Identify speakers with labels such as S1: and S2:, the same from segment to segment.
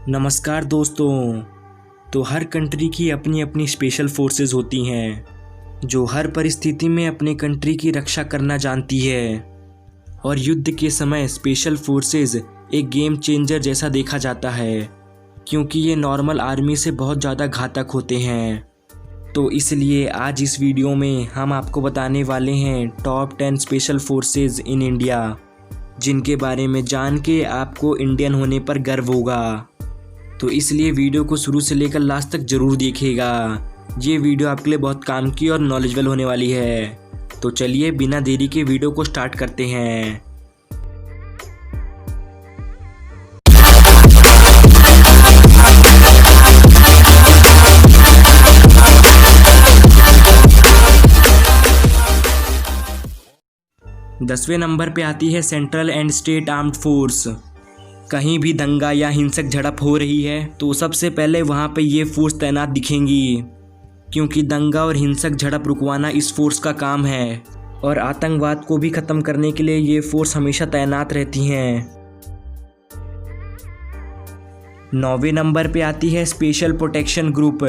S1: नमस्कार दोस्तों। तो हर कंट्री की अपनी अपनी स्पेशल फोर्सेस होती हैं जो हर परिस्थिति में अपने कंट्री की रक्षा करना जानती है। और युद्ध के समय स्पेशल फोर्सेस एक गेम चेंजर जैसा देखा जाता है, क्योंकि ये नॉर्मल आर्मी से बहुत ज़्यादा घातक होते हैं। तो इसलिए आज इस वीडियो में हम आपको बताने वाले हैं top 10 special forces in India, जिनके बारे में जान के आपको इंडियन होने पर गर्व होगा। तो इसलिए वीडियो को शुरू से लेकर लास्ट तक ज़रूर देखिएगा। ये वीडियो आपके लिए बहुत काम की और नॉलेजेबल होने वाली है। तो चलिए बिना देरी के वीडियो को स्टार्ट करते हैं। दसवें नंबर पे आती है central and state armed force. कहीं भी दंगा या हिंसक झड़प हो रही है तो सबसे पहले वहाँ पे ये फोर्स तैनात दिखेंगी, क्योंकि दंगा और हिंसक झड़प रुकवाना इस फोर्स का काम है। और आतंकवाद को भी ख़त्म करने के लिए ये फोर्स हमेशा तैनात रहती हैं। 9वें नंबर पे आती है स्पेशल प्रोटेक्शन ग्रुप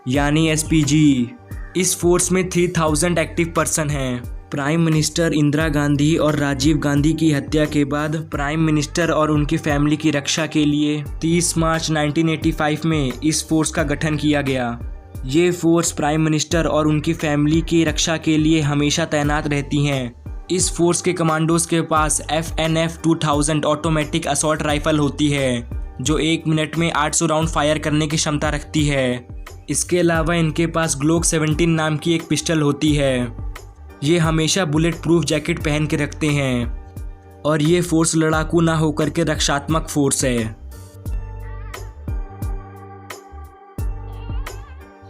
S1: यानी एसपीजी। इस फोर्स में 3000 एक्टिव पर्सन हैं। प्राइम मिनिस्टर इंदिरा गांधी और राजीव गांधी की हत्या के बाद प्राइम मिनिस्टर और उनकी फैमिली की रक्षा के लिए 30 मार्च 1985 में इस फोर्स का गठन किया गया। ये फोर्स प्राइम मिनिस्टर और उनकी फैमिली की रक्षा के लिए हमेशा तैनात रहती हैं। इस फोर्स के कमांडोज के पास FNF 2000 ऑटोमेटिक असॉल्ट राइफल होती है, जो 1 मिनट में 800 राउंड फायर करने की क्षमता रखती है। इसके अलावा इनके पास ग्लोक 17 नाम की एक पिस्टल होती है। ये हमेशा बुलेट प्रूफ जैकेट पहन के रखते हैं। और ये फोर्स लड़ाकू ना होकर के रक्षात्मक फोर्स है।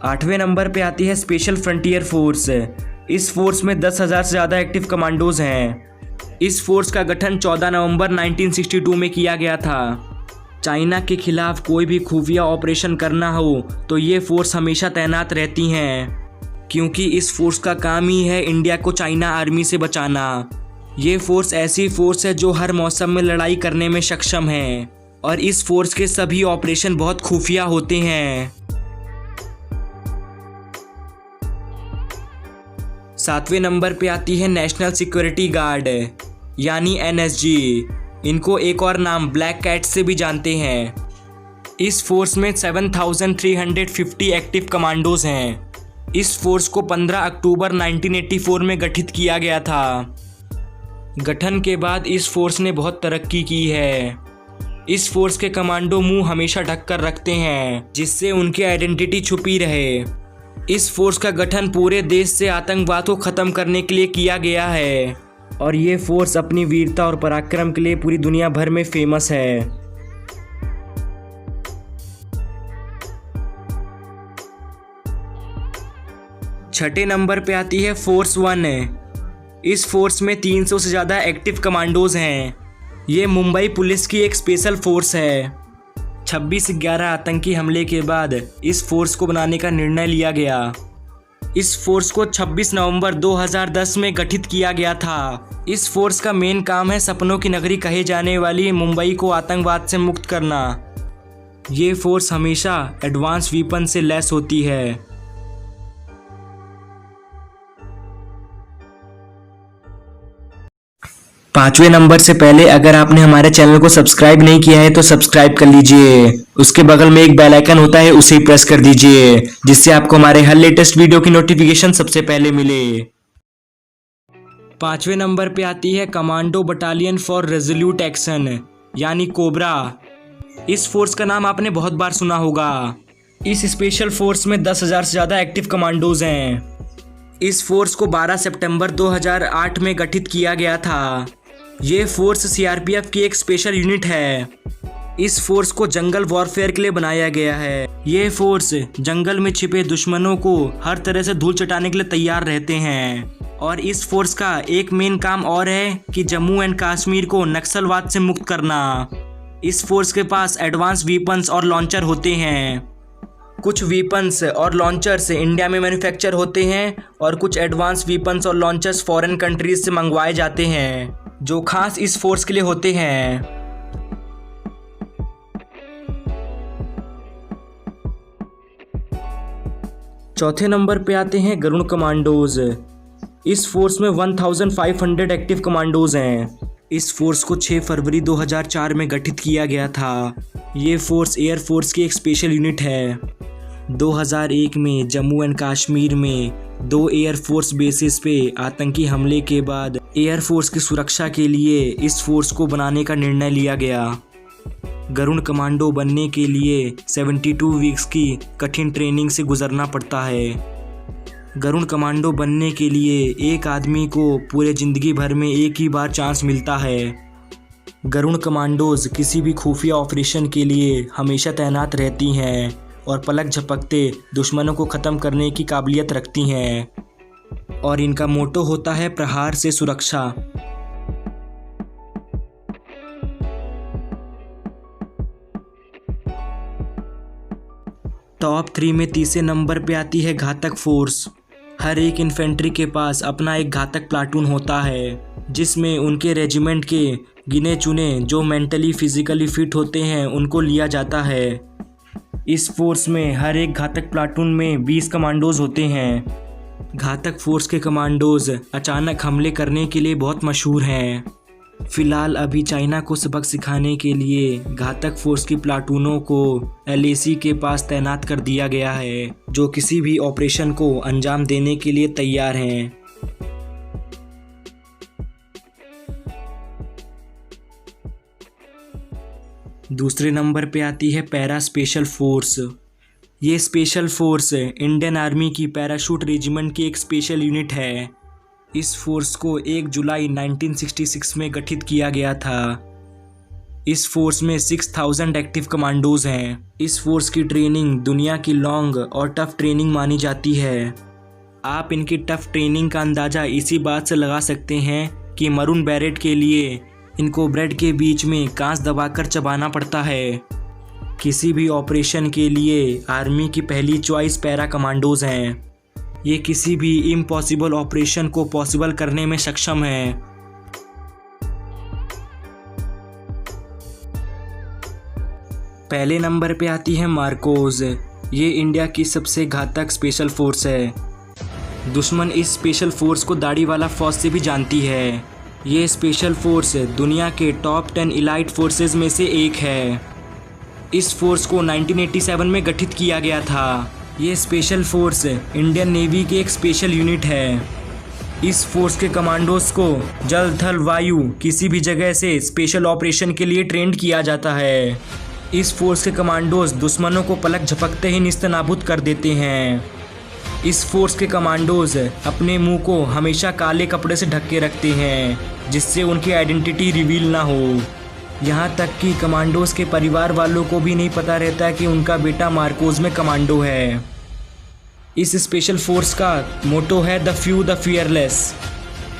S1: 8वें नंबर पे आती है स्पेशल फ्रंटियर फोर्स। इस फोर्स में 10,000 से ज़्यादा एक्टिव कमांडोज हैं। इस फोर्स का गठन 14 नवंबर 1962 में किया गया था। चाइना के खिलाफ कोई भी खुफिया ऑपरेशन करना हो तो ये फोर्स हमेशा तैनात रहती हैं, क्योंकि इस फोर्स का काम ही है इंडिया को चाइना आर्मी से बचाना। ये फोर्स ऐसी फोर्स है जो हर मौसम में लड़ाई करने में सक्षम है, और इस फोर्स के सभी ऑपरेशन बहुत खुफिया होते हैं। 7वें नंबर पे आती है नेशनल सिक्योरिटी गार्ड यानी NSG। इनको एक और नाम ब्लैक कैट से भी जानते हैं। इस फोर्स में 7350 एक्टिव कमांडोज हैं। इस फोर्स को 15 अक्टूबर 1984 में गठित किया गया था। गठन के बाद इस फोर्स ने बहुत तरक्की की है। इस फोर्स के कमांडो मुंह हमेशा ढक कर रखते हैं, जिससे उनकी आइडेंटिटी छुपी रहे। इस फोर्स का गठन पूरे देश से आतंकवाद को ख़त्म करने के लिए किया गया है, और ये फोर्स अपनी वीरता और पराक्रम के लिए पूरी दुनिया भर में फेमस है। 6ठे नंबर पे आती है फोर्स 1। इस फोर्स में 300 से ज़्यादा एक्टिव कमांडोज हैं। ये मुंबई पुलिस की एक स्पेशल फोर्स है। 26/11 आतंकी हमले के बाद इस फोर्स को बनाने का निर्णय लिया गया। इस फोर्स को 26 नवंबर 2010 में गठित किया गया था। इस फोर्स का मेन काम है सपनों की नगरी कहे जाने वाली मुंबई को आतंकवाद से मुक्त करना। ये फोर्स हमेशा एडवांस वेपन से लैस होती है। 5वें नंबर से पहले अगर आपने हमारे चैनल को सब्सक्राइब नहीं किया है तो सब्सक्राइब कर लीजिए। उसके बगल में एक बेल आइकन होता है, उसे प्रेस कर दीजिए, जिससे आपको हमारे हर लेटेस्ट वीडियो की नोटिफिकेशन सबसे पहले मिले। 5वें नंबर पे आती है commando battalion for resolute action यानी कोबरा। इस फोर्स का नाम आपने बहुत बार सुना होगा। इस स्पेशल फोर्स में 10,000 से ज़्यादा एक्टिव कमांडोज हैं। इस फोर्स को 12 सितंबर 2008 में गठित किया गया था। ये फोर्स CRPF की एक स्पेशल यूनिट है। इस फोर्स को जंगल वॉरफेयर के लिए बनाया गया है। ये फोर्स जंगल में छिपे दुश्मनों को हर तरह से धूल चटाने के लिए तैयार रहते हैं। और इस फोर्स का एक मेन काम और है कि जम्मू एंड कश्मीर को नक्सलवाद से मुक्त करना। इस फोर्स के पास एडवांस वेपन्स और लॉन्चर होते हैं। कुछ वेपन्स और लॉन्चर्स इंडिया में मैन्युफैक्चर होते हैं, और कुछ एडवांस वेपन्स और लॉन्चर्स फॉरेन कंट्रीज से मंगवाए जाते हैं, जो खास इस फोर्स के लिए होते हैं। चौथे नंबर पे आते हैं गरुड़ कमांडोज। इस फोर्स में 1500 एक्टिव कमांडोज हैं। इस फोर्स को 6 फरवरी 2004 में गठित किया गया था। ये फोर्स एयर फोर्स की एक स्पेशल यूनिट है। 2001 में जम्मू एंड कश्मीर में 2 एयर फोर्स बेसिस पे आतंकी हमले के बाद एयर फोर्स की सुरक्षा के लिए इस फोर्स को बनाने का निर्णय लिया गया। गरुड़ कमांडो बनने के लिए 72 वीक्स की कठिन ट्रेनिंग से गुजरना पड़ता है। गरुड़ कमांडो बनने के लिए एक आदमी को पूरे ज़िंदगी भर में एक ही बार चांस मिलता है। गरुड़ कमांडोज किसी भी खुफिया ऑपरेशन के लिए हमेशा तैनात रहती हैं और पलक झपकते दुश्मनों को ख़त्म करने की काबिलियत रखती हैं, और इनका मोटो होता है प्रहार से सुरक्षा। टॉप 3 में तीसरे नंबर पे आती है घातक फोर्स। हर एक इन्फेंट्री के पास अपना एक घातक प्लाटून होता है, जिसमें उनके रेजिमेंट के गिने चुने जो मेंटली फिजिकली फिट होते हैं उनको लिया जाता है। इस फोर्स में हर एक घातक प्लाटून में 20 कमांडोज होते हैं। घातक फोर्स के कमांडोज अचानक हमले करने के लिए बहुत मशहूर हैं। फिलहाल अभी चाइना को सबक सिखाने के लिए घातक फोर्स की प्लाटूनों को LAC के पास तैनात कर दिया गया है, जो किसी भी ऑपरेशन को अंजाम देने के लिए तैयार हैं। दूसरे नंबर पे आती है पैरा स्पेशल फोर्स। ये स्पेशल फोर्स इंडियन आर्मी की पैराशूट रेजिमेंट की एक स्पेशल यूनिट है। इस फोर्स को 1 जुलाई 1966 में गठित किया गया था। इस फोर्स में 6000 एक्टिव कमांडोज हैं। इस फोर्स की ट्रेनिंग दुनिया की लॉन्ग और टफ ट्रेनिंग मानी जाती है। आप इनकी टफ ट्रेनिंग का अंदाज़ा इसी बात से लगा सकते हैं कि मरून बैरेट के लिए इनको ब्रेड के बीच में कांच दबाकर चबाना पड़ता है। किसी भी ऑपरेशन के लिए आर्मी की पहली चॉइस पैरा कमांडोज हैं। ये किसी भी इम्पॉसिबल ऑपरेशन को पॉसिबल करने में सक्षम है। पहले नंबर पे आती है मार्कोज। ये इंडिया की सबसे घातक स्पेशल फोर्स है। दुश्मन इस स्पेशल फोर्स को दाढ़ी वाला फौज से भी जानती है। ये स्पेशल फोर्स दुनिया के टॉप 10 इलाइट फोर्सेस में से एक है। इस फोर्स को 1987 में गठित किया गया था। ये स्पेशल फोर्स इंडियन नेवी की एक स्पेशल यूनिट है। इस फोर्स के कमांडोज को जल थल वायु किसी भी जगह से स्पेशल ऑपरेशन के लिए ट्रेंड किया जाता है। इस फोर्स के कमांडोज दुश्मनों को पलक झपकते ही निस्तनाबूद कर देते हैं। इस फोर्स के कमांडोज अपने मुंह को हमेशा काले कपड़े से ढक के रखते हैं, जिससे उनकी आइडेंटिटी रिवील ना हो। यहाँ तक कि कमांडोज के परिवार वालों को भी नहीं पता रहता कि उनका बेटा मार्कोज में कमांडो है। इस स्पेशल फोर्स का मोटो है द फ्यू द फियरलेस।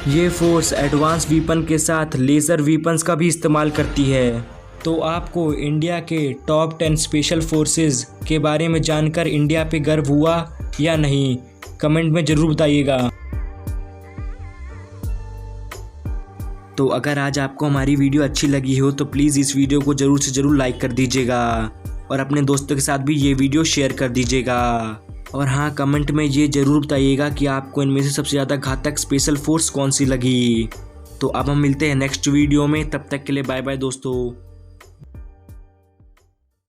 S1: ये फोर्स एडवांस वीपन के साथ लेज़र वीपन्स का भी इस्तेमाल करती है। तो आपको इंडिया के टॉप 10 स्पेशल फोर्सेस के बारे में जानकर इंडिया पे गर्व हुआ या नहीं, कमेंट में ज़रूर बताइएगा। तो अगर आज आपको हमारी वीडियो अच्छी लगी हो तो प्लीज़ इस वीडियो को ज़रूर से ज़रूर लाइक कर दीजिएगा और अपने दोस्तों के साथ भी ये वीडियो शेयर कर दीजिएगा। और हाँ, कमेंट में ये ज़रूर बताइएगा कि आपको इनमें से सबसे ज़्यादा घातक स्पेशल फोर्स कौन सी लगी। तो अब हम मिलते हैं नेक्स्ट वीडियो में, तब तक के लिए बाय बाय दोस्तों।